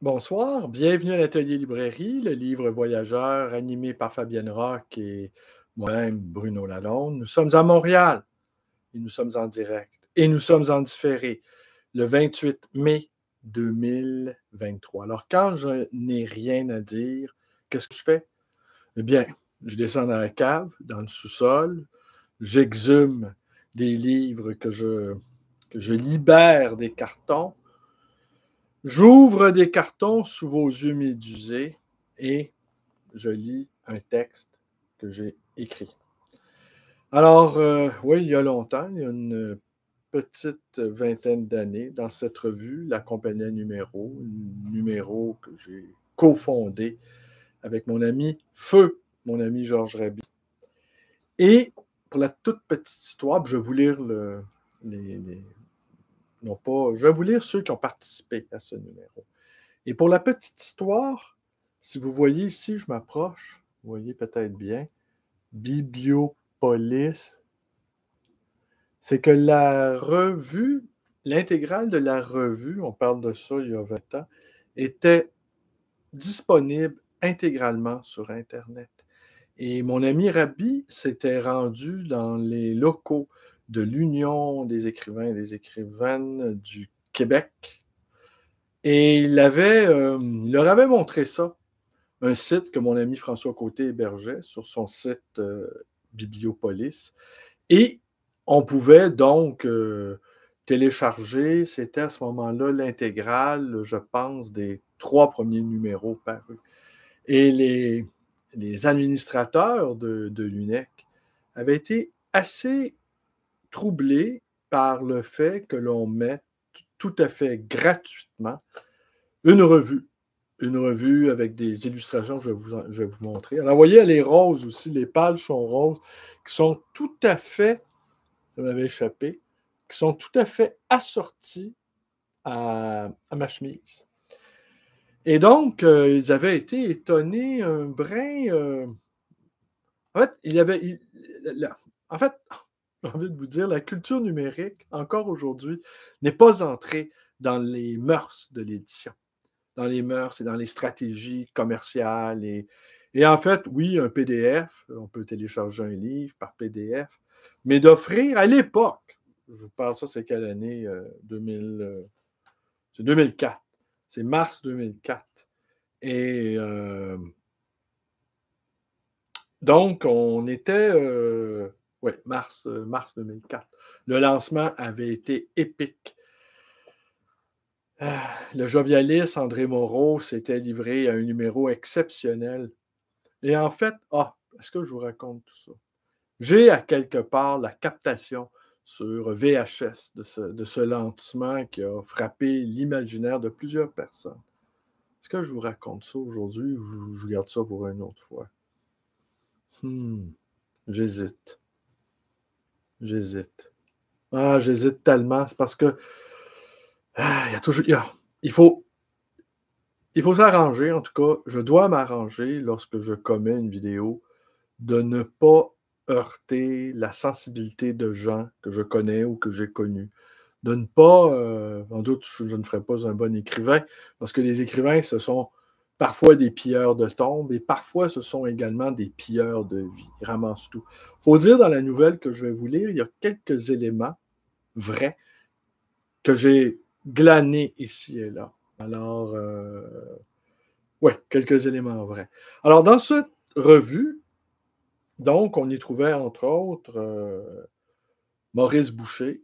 Bonsoir, bienvenue à l'Atelier Librairie, le livre voyageur animé par Fabienne Rock et moi-même, Bruno Lalonde. Nous sommes à Montréal et nous sommes en direct et nous sommes en différé le 28 mai 2023. Alors, quand je n'ai rien à dire, qu'est-ce que je fais? Eh bien, je descends dans la cave, dans le sous-sol, j'exhume des livres que je libère des cartons. J'ouvre des cartons sous vos yeux médusés et je lis un texte que j'ai écrit. Alors, oui, il y a longtemps, il y a une petite vingtaine d'années, dans cette revue, La Compagnie Numéro, un numéro que j'ai cofondé avec mon ami Feu, mon ami Georges Raby. Et pour la toute petite histoire, je vais vous lire non pas, je vais vous lire ceux qui ont participé à ce numéro. Et pour la petite histoire, si vous voyez ici, je m'approche, vous voyez peut-être bien, Bibliopolis, c'est que la revue, l'intégrale de la revue, on parle de ça il y a 20 ans, était disponible intégralement sur Internet. Et mon ami Rabi s'était rendu dans les locaux de l'Union des écrivains et des écrivaines du Québec. Et il leur avait montré ça, un site que mon ami François Côté hébergeait sur son site Bibliopolis. Et on pouvait donc télécharger, c'était à ce moment-là l'intégrale, je pense, des 3 premiers numéros parus. Et les administrateurs de l'UNEC avaient été assez troublés par le fait que l'on mette tout à fait gratuitement une revue avec des illustrations, je vais vous montrer. Alors, vous voyez, elle est rose aussi, les pages sont roses, qui sont tout à fait, ça m'avait échappé, qui sont tout à fait assorties à ma chemise. Et donc, ils avaient été étonnés, un brin. En fait, en fait, j'ai envie de vous dire, la culture numérique, encore aujourd'hui, n'est pas entrée dans les mœurs de l'édition. Dans les mœurs et dans les stratégies commerciales. Et en fait, oui, un PDF, on peut télécharger un livre par PDF, mais d'offrir à l'époque, je vous parle ça, c'est quelle année? 2000, c'est 2004. C'est mars 2004. Et donc, on était... oui, mars 2004. Le lancement avait été épique. Le jovialiste André Moreau s'était livré à un numéro exceptionnel. Et en fait, est-ce que je vous raconte tout ça? J'ai à quelque part la captation sur VHS de ce lancement qui a frappé l'imaginaire de plusieurs personnes. Est-ce que je vous raconte ça aujourd'hui ou je garde ça pour une autre fois? J'hésite. J'hésite tellement. C'est parce que il y a toujours. Il faut s'arranger, en tout cas, je dois m'arranger lorsque je commets une vidéo de ne pas heurter la sensibilité de gens que je connais ou que j'ai connus. De ne pas, en doute, je ne ferai pas un bon écrivain, parce que les écrivains, ce sont parfois des pilleurs de tombes et parfois ce sont également des pilleurs de vie. Ils ramassent tout. Il faut dire dans la nouvelle que je vais vous lire, il y a quelques éléments vrais que j'ai glanés ici et là. Alors, oui, quelques éléments vrais. Alors, dans cette revue, donc, on y trouvait, entre autres, Maurice Boucher,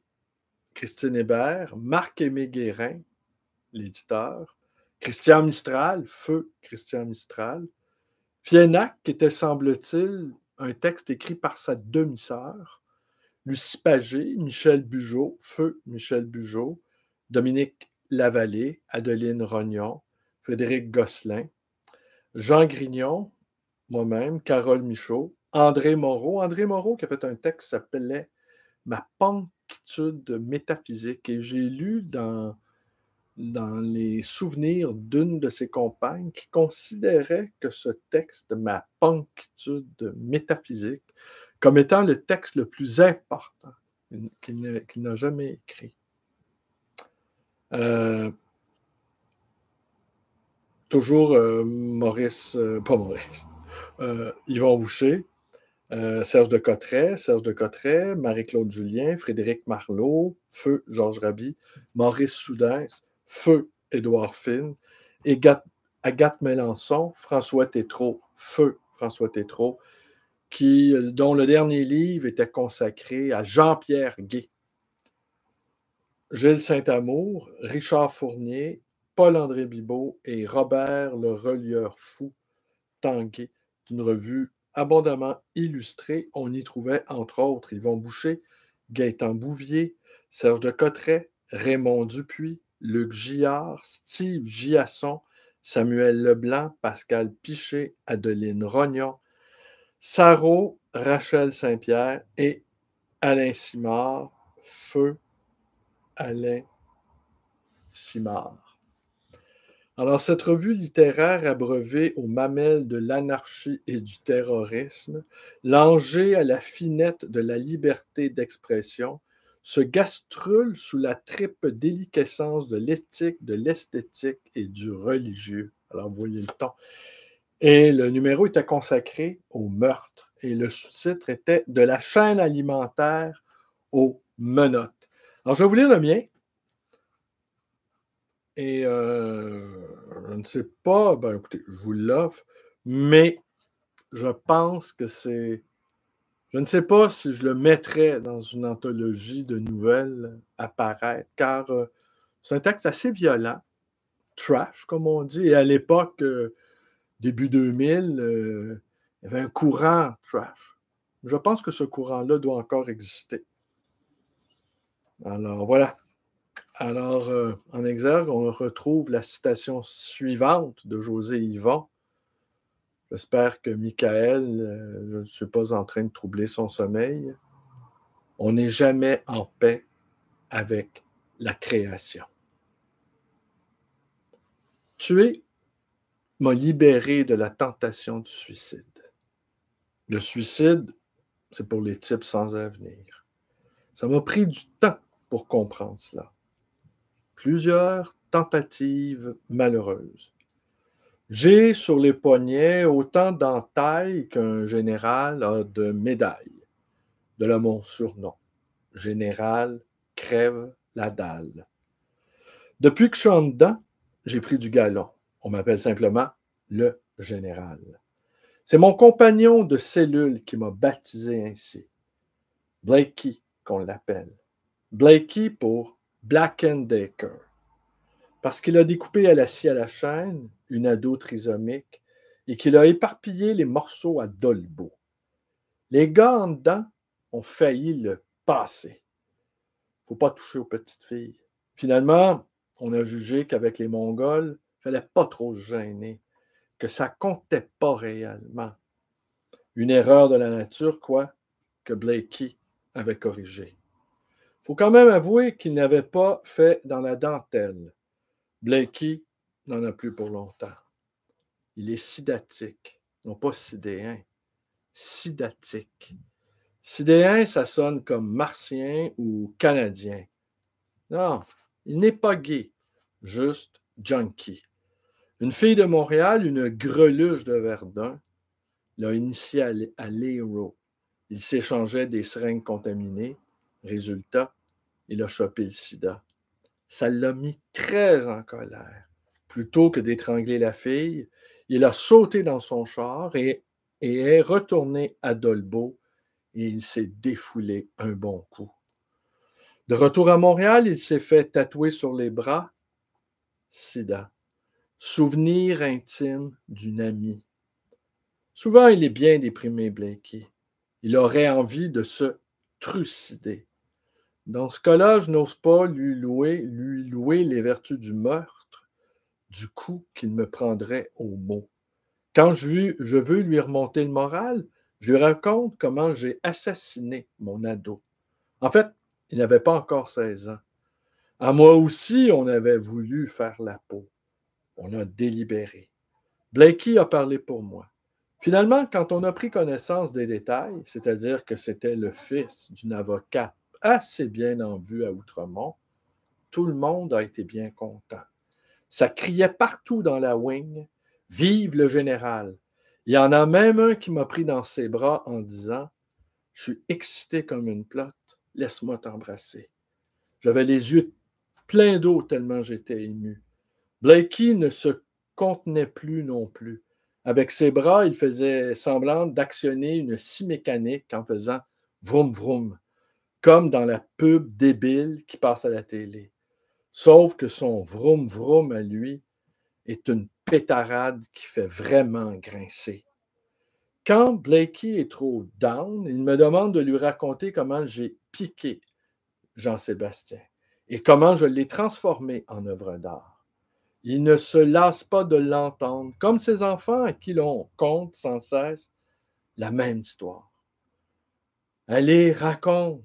Christine Hébert, Marc-Aimé Guérin, l'éditeur, Christian Mistral, feu Christian Mistral, Fiennac, qui était, semble-t-il, un texte écrit par sa demi-sœur, Lucie Pagé, Michel Bugeaud, feu Michel Bugeaud, Dominique Lavallée, Adeline Rognon, Frédéric Gosselin, Jean Grignon, moi-même, Carole Michaud, André Moreau qui a fait un texte qui s'appelait Ma panquitude métaphysique. Et j'ai lu dans les souvenirs d'une de ses compagnes qui considérait que ce texte, Ma panquitude métaphysique, comme étant le texte le plus important qu'il n'a jamais écrit. toujours Maurice, pas Maurice, Yvon Boucher, Serge de Cotteret, Marie-Claude Julien, Frédéric Marleau, feu Georges Raby, Maurice Soudens, feu Édouard Fine, et Agathe Mélençon, François Tétrault, feu François Tétrault, dont le dernier livre était consacré à Jean-Pierre Gué. Gilles Saint-Amour, Richard Fournier, Paul-André Bibeau et Robert le Relieur Fou, Tanguay, d'une revue abondamment illustrée. On y trouvait, entre autres, Yvon Boucher, Gaëtan Bouvier, Serge de Cotteret, Raymond Dupuis, Luc Gillard, Steve Giasson, Samuel Leblanc, Pascal Piché, Adeline Rognon, Sarro, Rachel Saint-Pierre et Alain Simard, feu Alain Simard. Alors, cette revue littéraire abreuvée aux mamelles de l'anarchie et du terrorisme, langée à la finette de la liberté d'expression, se gastrule sous la triple déliquescence de l'éthique, de l'esthétique et du religieux. Alors, vous voyez le ton. Et le numéro était consacré au meurtre. Et le sous-titre était « De la chaîne alimentaire aux menottes ». Alors, je vais vous lire le mien. Et je ne sais pas, ben écoutez, je vous l'offre, mais je pense que c'est... Je ne sais pas si je le mettrais dans une anthologie de nouvelles à paraître, car c'est un texte assez violent, trash, comme on dit, et à l'époque, début 2000, il y avait un courant trash. Je pense que ce courant-là doit encore exister. Alors, voilà. Alors, en exergue, on retrouve la citation suivante de José Yvon. J'espère que Michael, je ne suis pas en train de troubler son sommeil. On n'est jamais en paix avec la création. Tuer m'a libéré de la tentation du suicide. Le suicide, c'est pour les types sans avenir. Ça m'a pris du temps pour comprendre cela. Plusieurs tentatives malheureuses. J'ai sur les poignets autant d'entailles qu'un général a de médailles. De là mon surnom. Général crève la dalle. Depuis que je suis en dedans, j'ai pris du galon. On m'appelle simplement le général. C'est mon compagnon de cellule qui m'a baptisé ainsi. Blakey, qu'on l'appelle. Blakey pour Black & Decker. Parce qu'il a découpé à la scie à la chaîne une ado trisomique et qu'il a éparpillé les morceaux à Dolbeau. Les gars en dedans ont failli le passer. Faut pas toucher aux petites filles. Finalement, on a jugé qu'avec les Mongols, il fallait pas trop se gêner, que ça comptait pas réellement. Une erreur de la nature, quoi, que Blakey avait corrigée. Faut quand même avouer qu'il n'avait pas fait dans la dentelle. Blakey n'en a plus pour longtemps. Il est sidatique, non pas sidéen, sidatique. Sidéen, ça sonne comme martien ou canadien. Non, il n'est pas gay, juste junkie. Une fille de Montréal, une greluche de Verdun, l'a initié à l'héros. Il s'échangeait des seringues contaminées. Résultat, il a chopé le sida. Ça l'a mis très en colère. Plutôt que d'étrangler la fille, il a sauté dans son char et est retourné à Dolbeau et il s'est défoulé un bon coup. De retour à Montréal, il s'est fait tatouer sur les bras sida. Souvenir intime d'une amie. Souvent, il est bien déprimé, Blakey. Il aurait envie de se trucider. Dans ce cas-là, je n'ose pas lui louer les vertus du meurtre, du coup qu'il me prendrait au mot. Quand je veux lui remonter le moral, je lui raconte comment j'ai assassiné mon ado. En fait, il n'avait pas encore 16 ans. À moi aussi, on avait voulu faire la peau. On a délibéré. Blakey a parlé pour moi. Finalement, quand on a pris connaissance des détails, c'est-à-dire que c'était le fils d'une avocate assez bien en vue à Outremont, tout le monde a été bien content. Ça criait partout dans la wing Vive le général! Il y en a même un qui m'a pris dans ses bras en disant: je suis excité comme une plotte, laisse-moi t'embrasser. J'avais les yeux pleins d'eau tellement j'étais ému. Blakey ne se contenait plus non plus. Avec ses bras, il faisait semblant d'actionner une scie mécanique en faisant vroom vroom, comme dans la pub débile qui passe à la télé. Sauf que son vroom vroom à lui est une pétarade qui fait vraiment grincer. Quand Blakey est trop down, il me demande de lui raconter comment j'ai piqué Jean-Sébastien et comment je l'ai transformé en œuvre d'art. Il ne se lasse pas de l'entendre, comme ses enfants à qui l'on conte sans cesse la même histoire. Allez, raconte.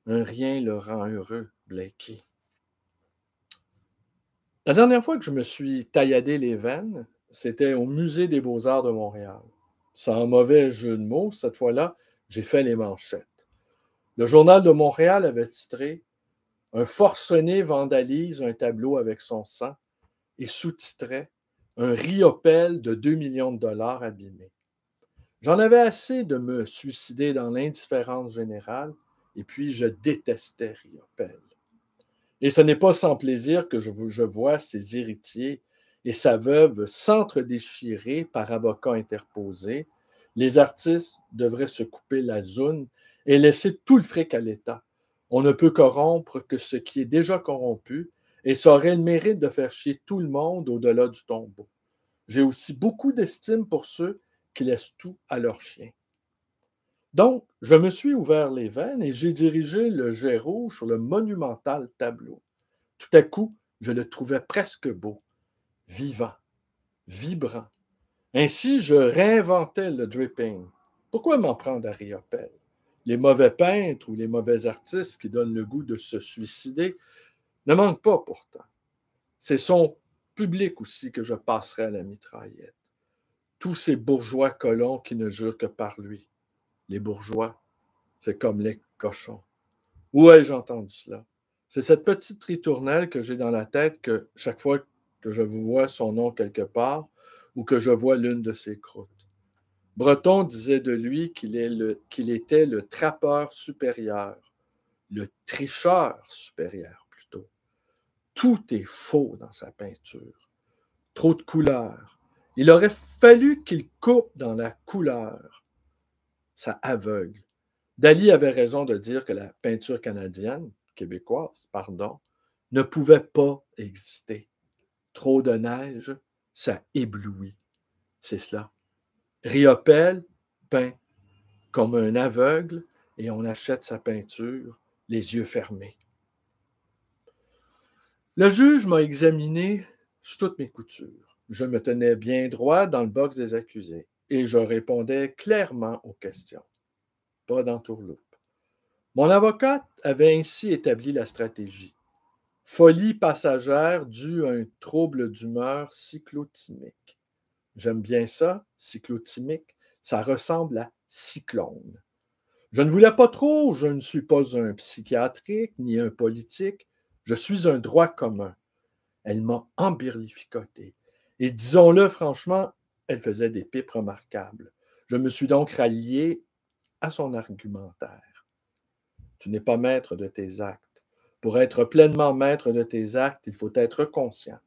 Un rien le rend heureux, Blakey. La dernière fois que je me suis tailladé les veines, c'était au Musée des beaux-arts de Montréal. Sans mauvais jeu de mots, cette fois-là, j'ai fait les manchettes. Le Journal de Montréal avait titré un forcené vandalise un tableau avec son sang et sous-titrait un riopelle de 2 millions de dollars abîmé. J'en avais assez de me suicider dans l'indifférence générale et puis je détestais Riopelle. Et ce n'est pas sans plaisir que je vois ses héritiers et sa veuve s'entre-déchirer par avocats interposés. Les artistes devraient se couper la zoune et laisser tout le fric à l'État. On ne peut corrompre que ce qui est déjà corrompu, et ça aurait le mérite de faire chier tout le monde au-delà du tombeau. J'ai aussi beaucoup d'estime pour ceux qui laissent tout à leurs chiens. Donc, je me suis ouvert les veines et j'ai dirigé le jet rouge sur le monumental tableau. Tout à coup, je le trouvais presque beau, vivant, vibrant. Ainsi, je réinventais le dripping. Pourquoi m'en prendre à Riopelle? Les mauvais peintres ou les mauvais artistes qui donnent le goût de se suicider ne manquent pas pourtant. C'est son public aussi que je passerai à la mitraillette. Tous ces bourgeois colons qui ne jurent que par lui. Les bourgeois, c'est comme les cochons. Où ai-je entendu cela? C'est cette petite ritournelle que j'ai dans la tête que chaque fois que je vous vois son nom quelque part ou que je vois l'une de ses croûtes. Breton disait de lui qu'il était le trappeur supérieur, le tricheur supérieur plutôt. Tout est faux dans sa peinture. Trop de couleurs. Il aurait fallu qu'il coupe dans la couleur. Ça aveugle. Dali avait raison de dire que la peinture canadienne, québécoise, pardon, ne pouvait pas exister. Trop de neige, ça éblouit. C'est cela. Riopelle peint comme un aveugle et on achète sa peinture les yeux fermés. Le juge m'a examiné sous toutes mes coutures. Je me tenais bien droit dans le box des accusés et je répondais clairement aux questions. Pas d'entourloupe. Mon avocate avait ainsi établi la stratégie. Folie passagère due à un trouble d'humeur cyclotimique. J'aime bien ça, cyclotimique. Ça ressemble à cyclone. Je ne voulais pas trop, je ne suis pas un psychiatrique ni un politique. Je suis un droit commun. Elle m'a embirlificoté. Et disons-le franchement, elle faisait des pipes remarquables. Je me suis donc rallié à son argumentaire. Tu n'es pas maître de tes actes. Pour être pleinement maître de tes actes, il faut être conscient.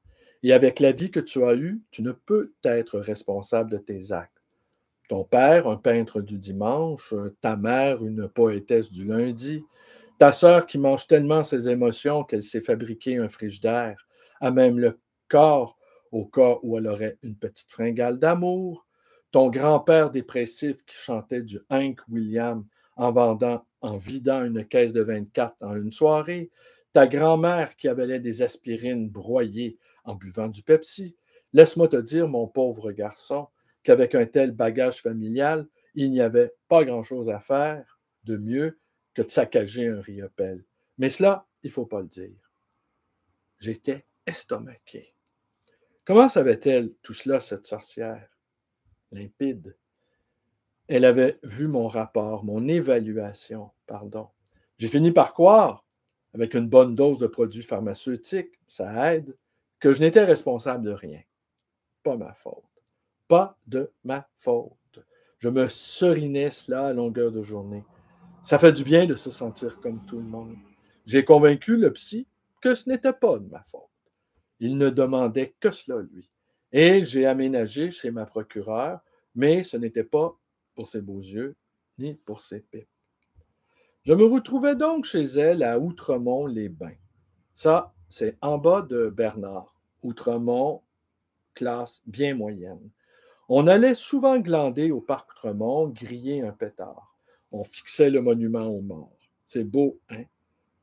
Et avec la vie que tu as eue, tu ne peux être responsable de tes actes. Ton père, un peintre du dimanche, ta mère, une poétesse du lundi, ta sœur qui mange tellement ses émotions qu'elle s'est fabriqué un frigidaire, a même le corps au cas où elle aurait une petite fringale d'amour, ton grand-père dépressif qui chantait du Hank Williams en vidant une caisse de 24 en une soirée, ta grand-mère qui avalait des aspirines broyées en buvant du Pepsi. Laisse-moi te dire, mon pauvre garçon, qu'avec un tel bagage familial, il n'y avait pas grand-chose à faire de mieux que de saccager un riopelle. Mais cela, il ne faut pas le dire. J'étais estomaqué. Comment savait-elle tout cela, cette sorcière? Limpide. Elle avait vu mon rapport, mon évaluation, pardon. J'ai fini par croire, avec une bonne dose de produits pharmaceutiques, ça aide, que je n'étais responsable de rien. pas ma faute. Pas de ma faute. Je me serinais cela à longueur de journée. Ça fait du bien de se sentir comme tout le monde. J'ai convaincu le psy que ce n'était pas de ma faute. Il ne demandait que cela, lui. Et j'ai aménagé chez ma procureure, mais ce n'était pas pour ses beaux yeux, ni pour ses pipes. Je me retrouvais donc chez elle à Outremont-les-Bains. Ça, c'est en bas de Bernard. Outremont, classe bien moyenne. On allait souvent glander au parc Outremont, griller un pétard. On fixait le monument aux morts. C'est beau, hein?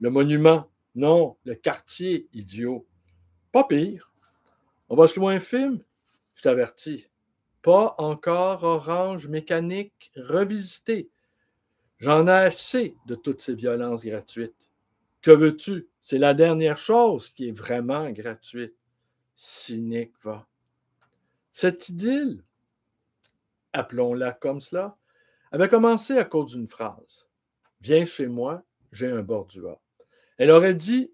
Le monument, non, le quartier, idiot. Pas pire. On va se louer un film? Je t'avertis. Pas encore Orange Mécanique revisité. J'en ai assez de toutes ces violences gratuites. Que veux-tu? C'est la dernière chose qui est vraiment gratuite. Cynique, va. Cette idylle, appelons-la comme cela, avait commencé à cause d'une phrase. Viens chez moi, j'ai un bordua. Elle aurait dit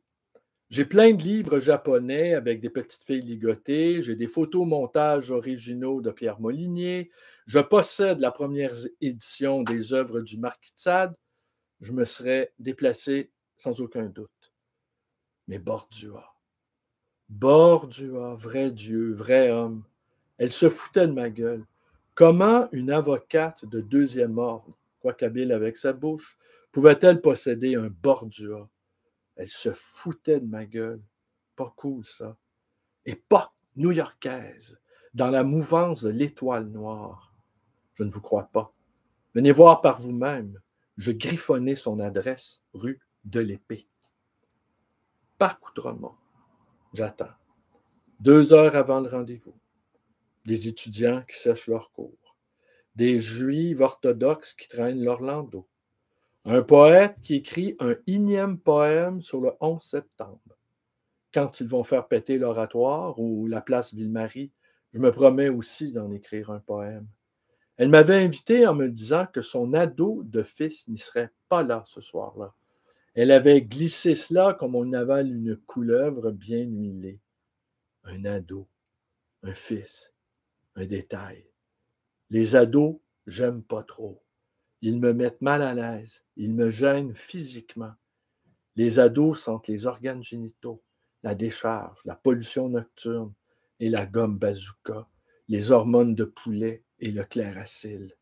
j'ai plein de livres japonais avec des petites filles ligotées, j'ai des photomontages originaux de Pierre Molinier, je possède la première édition des œuvres du Marquis de Sade, je me serais déplacé sans aucun doute. Mais Bordua, Bordua, vrai Dieu, vrai homme, elle se foutait de ma gueule. Comment une avocate de deuxième ordre, quoiqu'habile avec sa bouche, pouvait-elle posséder un Bordua? Elle se foutait de ma gueule. Pas cool, ça. Et pas new-yorkaise, dans la mouvance de l'étoile noire. Je ne vous crois pas. Venez voir par vous-même. Je griffonnais son adresse, rue de l'Épée. Parc Outremont. J'attends. 2 heures avant le rendez-vous. Des étudiants qui sèchent leurs cours. Des juifs orthodoxes qui traînent leur landau. Un poète qui écrit un énième poème sur le 11 septembre. Quand ils vont faire péter l'oratoire ou la place Ville-Marie, je me promets aussi d'en écrire un poème. Elle m'avait invité en me disant que son ado de fils n'y serait pas là ce soir-là. Elle avait glissé cela comme on avale une couleuvre bien huilée. Un ado, un fils, un détail. Les ados, j'aime pas trop. Ils me mettent mal à l'aise, ils me gênent physiquement. Les ados sentent les organes génitaux, la décharge, la pollution nocturne et la gomme bazooka, les hormones de poulet et le chloracyle.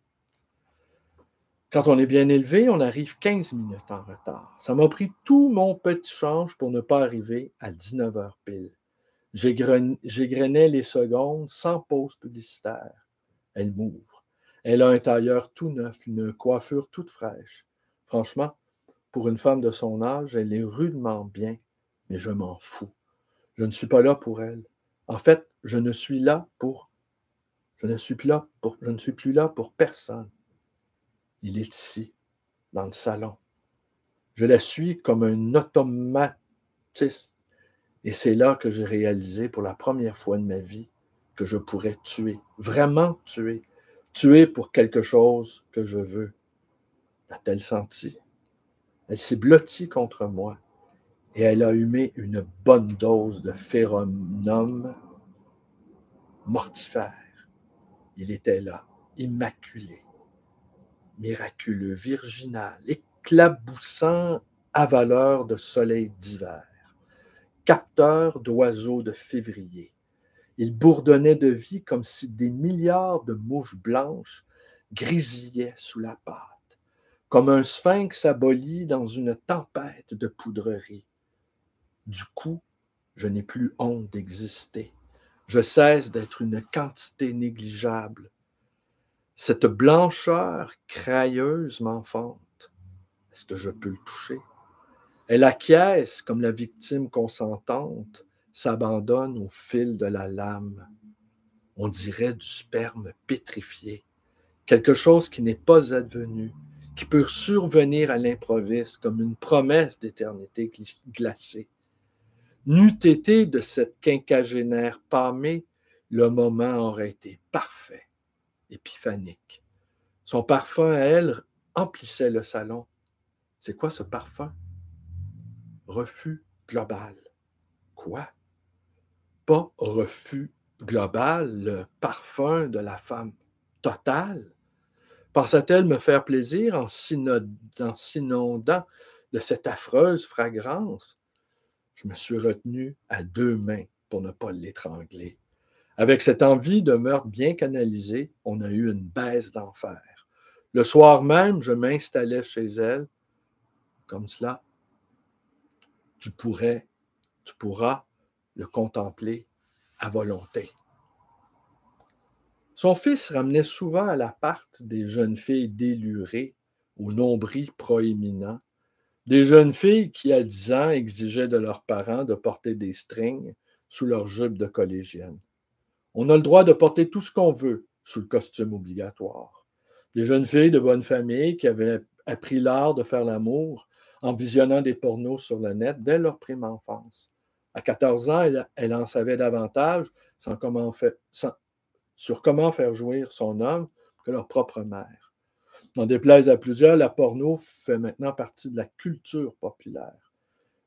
Quand on est bien élevé, on arrive 15 minutes en retard. Ça m'a pris tout mon petit change pour ne pas arriver à 19 heures pile. J'égrenais les secondes sans pause publicitaire. Elle m'ouvre. Elle a un tailleur tout neuf, une coiffure toute fraîche. Franchement, pour une femme de son âge, elle est rudement bien, mais je m'en fous. Je ne suis pas là pour elle. En fait, je ne suis plus là pour personne. Il est ici, dans le salon. Je la suis comme un automatiste. Et c'est là que j'ai réalisé pour la première fois de ma vie que je pourrais tuer, vraiment tuer, tuer pour quelque chose que je veux. A-t-elle senti? Elle s'est blottie contre moi et elle a humé une bonne dose de phéromones mortifères. Il était là, immaculé, miraculeux, virginal, éclaboussant avaleur de soleil d'hiver, capteur d'oiseaux de février. Il bourdonnait de vie comme si des milliards de mouches blanches grisillaient sous la pâte, comme un sphinx aboli dans une tempête de poudrerie. Du coup, je n'ai plus honte d'exister. Je cesse d'être une quantité négligeable. Cette blancheur crayeuse m'enfante. Est-ce que je peux le toucher? Elle acquiesce comme la victime consentante s'abandonne au fil de la lame. On dirait du sperme pétrifié, quelque chose qui n'est pas advenu, qui peut survenir à l'improviste comme une promesse d'éternité glacée. N'eût été de cette quinquagénaire pâmée, le moment aurait été parfait, épiphanique. Son parfum à elle emplissait le salon. C'est quoi ce parfum? Refus global. Quoi? Pas refus global, le parfum de la femme totale? Pensa-t-elle me faire plaisir en s'inondant de cette affreuse fragrance? Je me suis retenu à 2 mains pour ne pas l'étrangler. Avec cette envie de meurtre bien canalisée, on a eu une baisse d'enfer. Le soir même, je m'installais chez elle, comme cela. Tu pourras le contempler à volonté. Son fils ramenait souvent à l'appart des jeunes filles délurées, au nombril proéminent, des jeunes filles qui, à 10 ans, exigeaient de leurs parents de porter des strings sous leur jupe de collégienne. On a le droit de porter tout ce qu'on veut sous le costume obligatoire. Des jeunes filles de bonne famille qui avaient appris l'art de faire l'amour en visionnant des pornos sur le net dès leur prime enfance. À 14 ans, elle en savait davantage sur comment faire jouir son homme que leur propre mère. N'en déplaise à plusieurs, la porno fait maintenant partie de la culture populaire.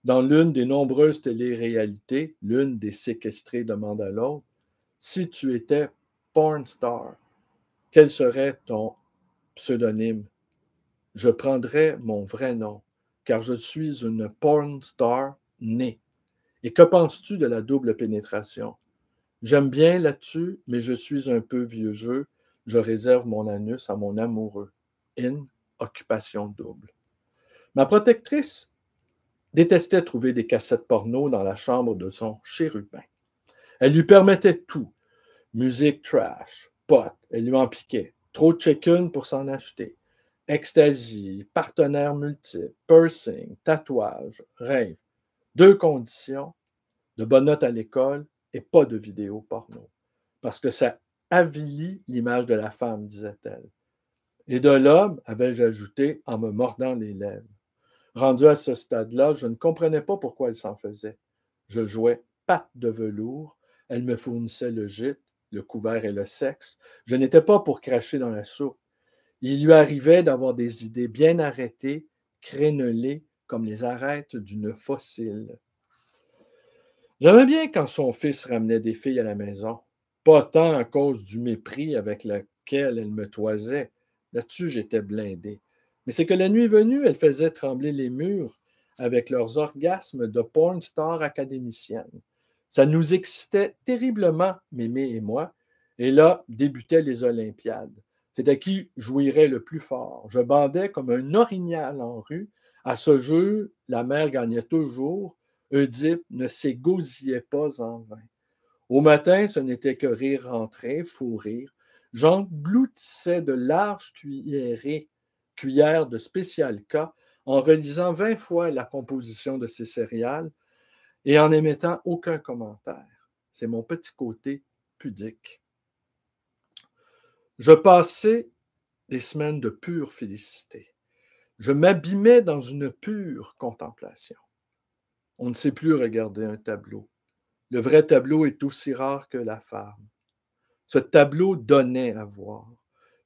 Dans l'une des nombreuses téléréalités, l'une des séquestrées demande à l'autre: si tu étais porn star, quel serait ton pseudonyme? Je prendrais mon vrai nom, car je suis une porn star née. Et que penses-tu de la double pénétration? J'aime bien là-dessus, mais je suis un peu vieux jeu. Je réserve mon anus à mon amoureux. In, occupation double. Ma protectrice détestait trouver des cassettes porno dans la chambre de son chérubin. Elle lui permettait tout. Musique trash, pot, elle lui en piquait. Trop de chicken pour s'en acheter. Ecstasy, partenaires multiples, piercing, tatouage, rêve. 2 conditions: de bonnes notes à l'école et pas de vidéos porno. Parce que ça avilit l'image de la femme, disait-elle. Et de l'homme, avais-je ajouté en me mordant les lèvres. Rendu à ce stade-là, je ne comprenais pas pourquoi elle s'en faisait. Je jouais patte de velours, elle me fournissait le gîte, le couvert et le sexe. Je n'étais pas pour cracher dans la soupe. Il lui arrivait d'avoir des idées bien arrêtées, crénelées comme les arêtes d'une fossile. J'aimais bien quand son fils ramenait des filles à la maison, pas tant à cause du mépris avec lequel elle me toisait. Là-dessus, j'étais blindé. Mais c'est que la nuit venue, elle faisait trembler les murs avec leurs orgasmes de porn star académiciennes. Ça nous excitait terriblement, Mémé et moi, et là débutaient les Olympiades. C'était qui jouirait le plus fort. Je bandais comme un orignal en rue. À ce jeu, la mère gagnait toujours. Oedipe ne s'égosillait pas en vain. Au matin, ce n'était que rire rentré, fou rire. J'engloutissais de larges cuillères de spécial K en relisant 20 fois la composition de ces céréales et en n'émettant aucun commentaire. C'est mon petit côté pudique. Je passais des semaines de pure félicité. Je m'abîmais dans une pure contemplation. On ne sait plus regarder un tableau. Le vrai tableau est aussi rare que la femme. Ce tableau donnait à voir.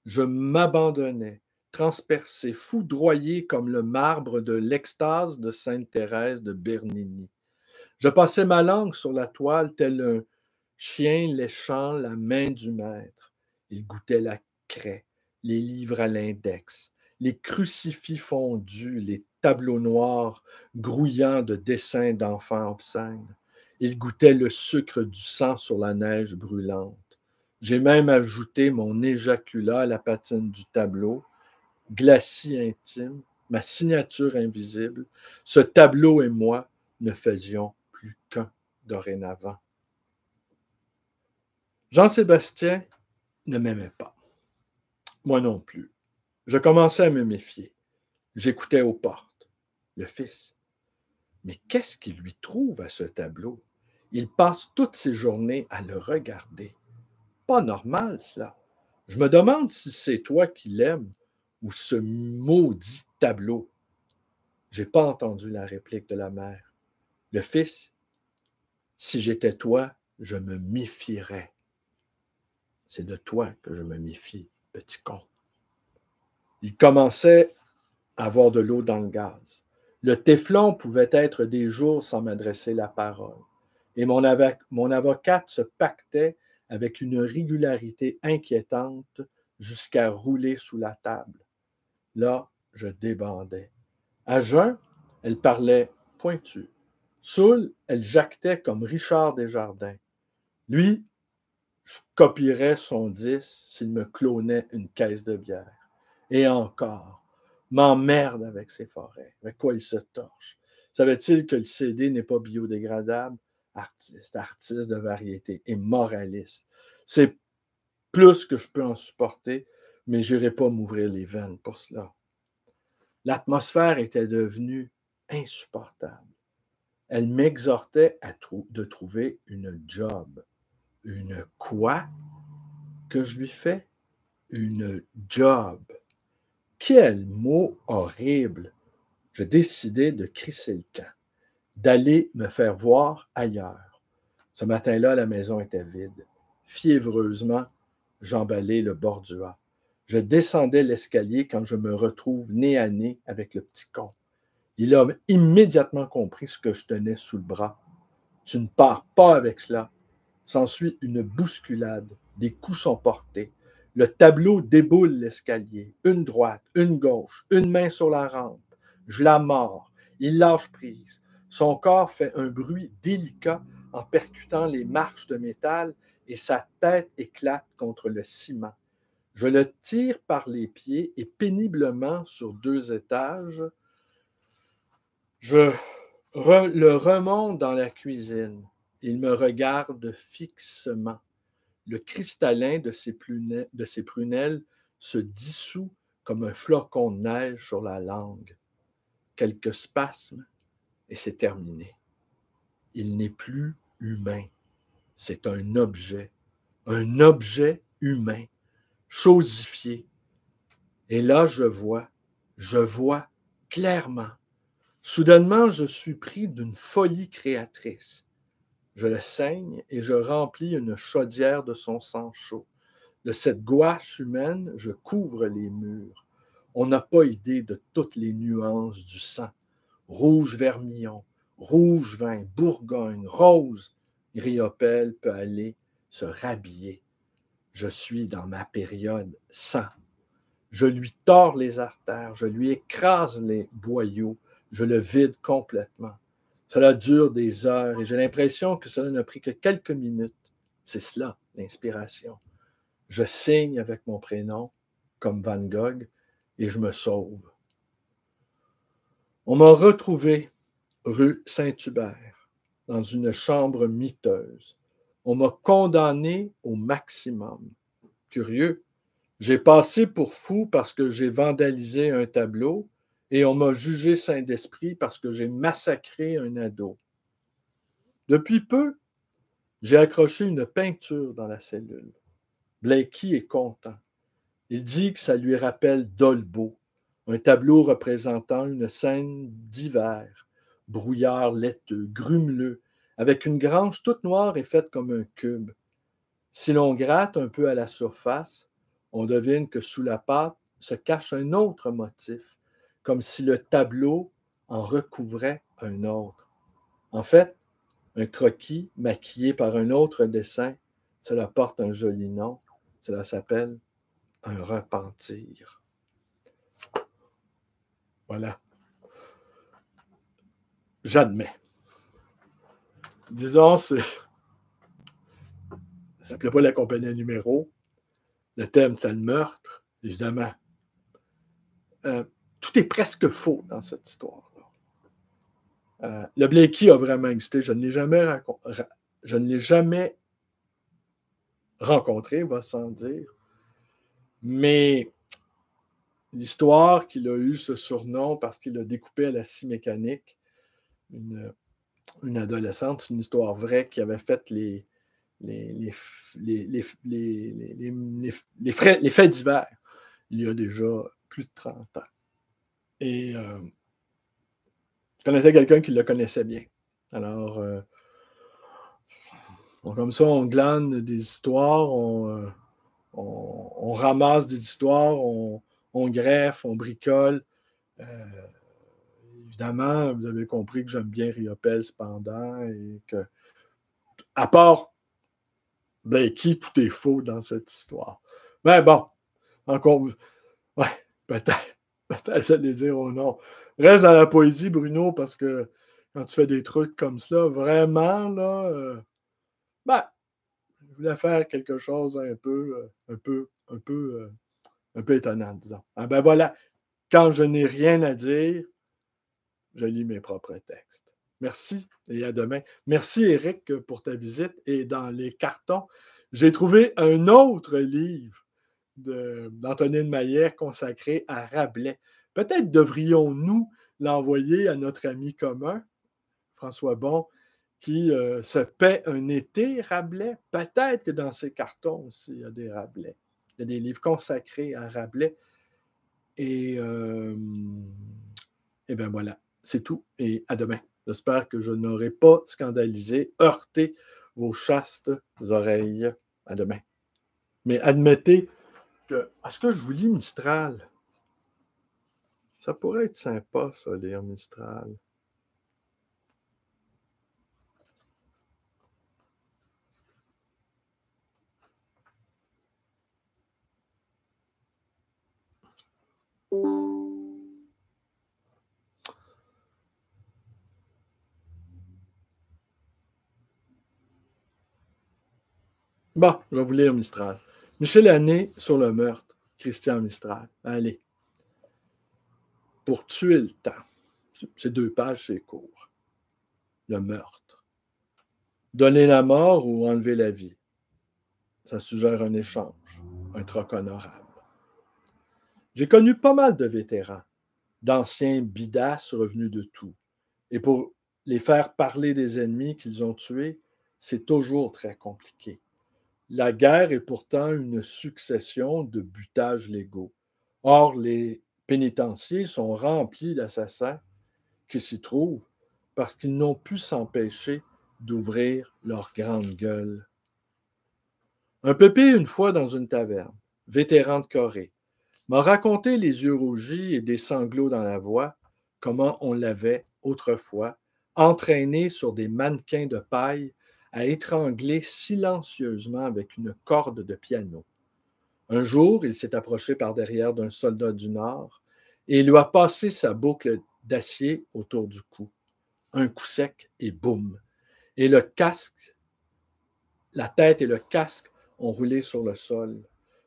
Je m'abandonnais, transpercé, foudroyé comme le marbre de l'extase de Sainte Thérèse de Bernini. Je passais ma langue sur la toile tel un chien léchant la main du maître. Il goûtait la craie, les livres à l'index, les crucifix fondus, les tableaux noirs grouillants de dessins d'enfants obscènes. Il goûtait le sucre du sang sur la neige brûlante. J'ai même ajouté mon éjaculat à la patine du tableau, glacis intime, ma signature invisible. Ce tableau et moi ne faisions plus qu'un dorénavant. Jean-Sébastien ne m'aimait pas. Moi non plus. Je commençais à me méfier. J'écoutais aux portes. Le fils. Mais qu'est-ce qu'il lui trouve à ce tableau? Il passe toutes ses journées à le regarder. Pas normal, cela. Je me demande si c'est toi qui l'aimes ou ce maudit tableau. J'ai pas entendu la réplique de la mère. Le fils. Si j'étais toi, je me méfierais. C'est de toi que je me méfie, petit con. Il commençait à avoir de l'eau dans le gaz. Le téflon pouvait être des jours sans m'adresser la parole. Et mon avocate se pactait avec une régularité inquiétante jusqu'à rouler sous la table. Là, je débandais. À jeun, elle parlait pointu. Saoul, elle jactait comme Richard Desjardins. Lui, je copierais son 10 s'il me clonait une caisse de bière. Et encore, m'emmerde avec ses forêts. Avec quoi il se torche? Savait-il que le CD n'est pas biodégradable? Artiste de variété et moraliste. C'est plus que je peux en supporter, mais je n'irai pas m'ouvrir les veines pour cela. L'atmosphère était devenue insupportable. Elle m'exhortait de trouver une job. Une quoi que je lui fais? Une job. Quel mot horrible! Je décidai de crisser le camp, d'aller me faire voir ailleurs. Ce matin-là, la maison était vide. Fiévreusement, j'emballai le bordua. Je descendais l'escalier quand je me retrouve nez à nez avec le petit con. Il a immédiatement compris ce que je tenais sous le bras. Tu ne pars pas avec cela. S'ensuit une bousculade. Des coups sont portés. Le tableau déboule l'escalier. Une droite, une gauche, une main sur la rampe. Je la mords. Il lâche prise. Son corps fait un bruit délicat en percutant les marches de métal et sa tête éclate contre le ciment. Je le tire par les pieds et péniblement sur 2 étages, je le remonte dans la cuisine. Il me regarde fixement. Le cristallin de ses prunelles se dissout comme un flocon de neige sur la langue. Quelques spasmes et c'est terminé. Il n'est plus humain. C'est un objet humain, chosifié. Et là, je vois clairement. Soudainement, je suis pris d'une folie créatrice. Je le saigne et je remplis une chaudière de son sang chaud. De cette gouache humaine, je couvre les murs. On n'a pas idée de toutes les nuances du sang. Rouge vermillon, rouge vin, bourgogne, rose. Griopelle peut aller se rhabiller. Je suis dans ma période sang. Je lui tords les artères, je lui écrase les boyaux, je le vide complètement. Cela dure des heures et j'ai l'impression que cela n'a pris que quelques minutes. C'est cela, l'inspiration. Je signe avec mon prénom, comme Van Gogh, et je me sauve. On m'a retrouvé rue Saint-Hubert, dans une chambre miteuse. On m'a condamné au maximum. Curieux, j'ai passé pour fou parce que j'ai vandalisé un tableau et on m'a jugé saint d'esprit parce que j'ai massacré un ado. Depuis peu, j'ai accroché une peinture dans la cellule. Blakey est content. Il dit que ça lui rappelle Dolbeau, un tableau représentant une scène d'hiver, brouillard laiteux, grumeleux, avec une grange toute noire et faite comme un cube. Si l'on gratte un peu à la surface, on devine que sous la pâte se cache un autre motif, comme si le tableau en recouvrait un autre. En fait, un croquis maquillé par un autre dessin, cela porte un joli nom, cela s'appelle un repentir. Voilà. J'admets. Disons, ça ne s'appelait pas la compagnie à numéro. Le thème, c'est le meurtre, évidemment. Tout est presque faux dans cette histoire. Le Blakey a vraiment existé. Je ne l'ai jamais rencontré, va sans dire. Mais l'histoire qu'il a eu ce surnom parce qu'il a découpé à la scie mécanique une adolescente, c'est une histoire vraie qui avait fait les faits divers il y a déjà plus de 30 ans. Et je connaissais quelqu'un qui le connaissait bien. Alors, comme ça, on glane des histoires, on ramasse des histoires, on greffe, on bricole. Évidemment, vous avez compris que j'aime bien Riopelle cependant et que, à part Ben, qui tout est faux dans cette histoire? Mais bon, encore, ouais, peut-être, peut-être j'allais dire oh non. Reste dans la poésie, Bruno, parce que quand tu fais des trucs comme ça, vraiment, là, ben, je voulais faire quelque chose un peu étonnant, disons. Ah ben voilà, quand je n'ai rien à dire, je lis mes propres textes. Merci et à demain. Merci, Éric, pour ta visite. Et dans les cartons, j'ai trouvé un autre livre d'Antonine Maillet consacré à Rabelais. Peut-être devrions-nous l'envoyer à notre ami commun, François Bon, qui se paie un été Rabelais. Peut-être que dans ces cartons aussi, il y a des Rabelais. Il y a des livres consacrés à Rabelais. Et bien voilà, c'est tout. Et à demain. J'espère que je n'aurai pas scandalisé, heurté vos chastes oreilles. À demain. Mais admettez que. Est-ce que je vous lis Mistral? Ça pourrait être sympa, ça, lire Mistral. Bon, je vais vous lire Mistral. Michel Hanné sur le meurtre. Christian Mistral. Allez. Pour tuer le temps. C'est 2 pages, c'est court. Le meurtre. Donner la mort ou enlever la vie. Ça suggère un échange, un troc honorable. J'ai connu pas mal de vétérans, d'anciens bidasses revenus de tout. Et pour les faire parler des ennemis qu'ils ont tués, c'est toujours très compliqué. La guerre est pourtant une succession de butages légaux. Or, les pénitenciers sont remplis d'assassins qui s'y trouvent parce qu'ils n'ont pu s'empêcher d'ouvrir leur grande gueule. Un pépé, une fois dans une taverne, vétéran de Corée, m'a raconté les yeux rougis et des sanglots dans la voix, comment on l'avait, autrefois, entraîné sur des mannequins de paille à étrangler silencieusement avec une corde de piano. Un jour, il s'est approché par derrière d'un soldat du Nord et il lui a passé sa boucle d'acier autour du cou. Un coup sec et boum. Et le casque, la tête et le casque ont roulé sur le sol.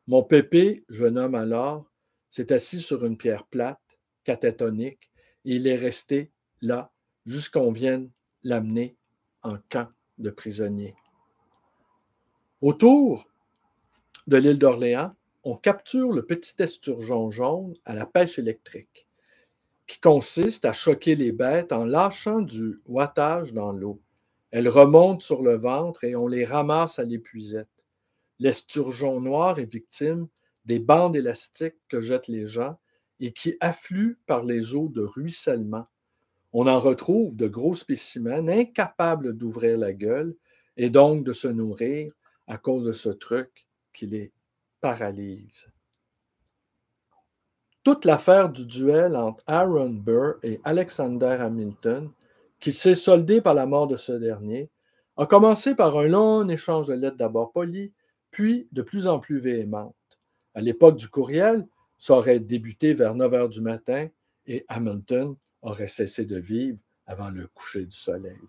Mon pépé, jeune homme alors, s'est assis sur une pierre plate, catatonique, et il est resté là jusqu'à qu'on vienne l'amener en camp de prisonnier. Autour de l'île d'Orléans, on capture le petit esturgeon jaune à la pêche électrique, qui consiste à choquer les bêtes en lâchant du ouattage dans l'eau. Elles remontent sur le ventre et on les ramasse à l'épuisette. L'esturgeon noir est victime des bandes élastiques que jettent les gens et qui affluent par les eaux de ruissellement. On en retrouve de gros spécimens incapables d'ouvrir la gueule et donc de se nourrir à cause de ce truc qui les paralyse. Toute l'affaire du duel entre Aaron Burr et Alexander Hamilton, qui s'est soldé par la mort de ce dernier, a commencé par un long échange de lettres d'abord polies, puis de plus en plus véhémentes. À l'époque du courriel, ça aurait débuté vers 9 heures du matin et Hamilton aurait cessé de vivre avant le coucher du soleil.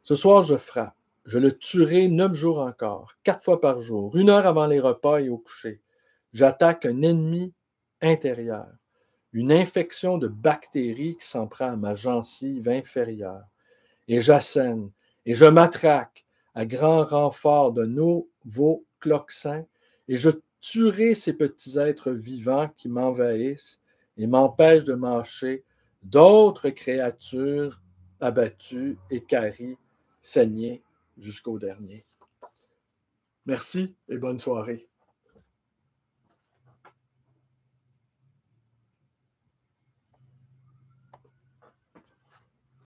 Ce soir, je frappe. Je le tuerai 9 jours encore, 4 fois par jour, 1 heure avant les repas et au coucher. J'attaque un ennemi intérieur, une infection de bactéries qui s'en prend à ma gencive inférieure. Et j'assène, et je matraque à grand renfort de novocloxin, et je tuerai ces petits êtres vivants qui m'envahissent et m'empêchent de mâcher d'autres créatures abattues, équarries, saignées jusqu'au dernier. Merci et bonne soirée.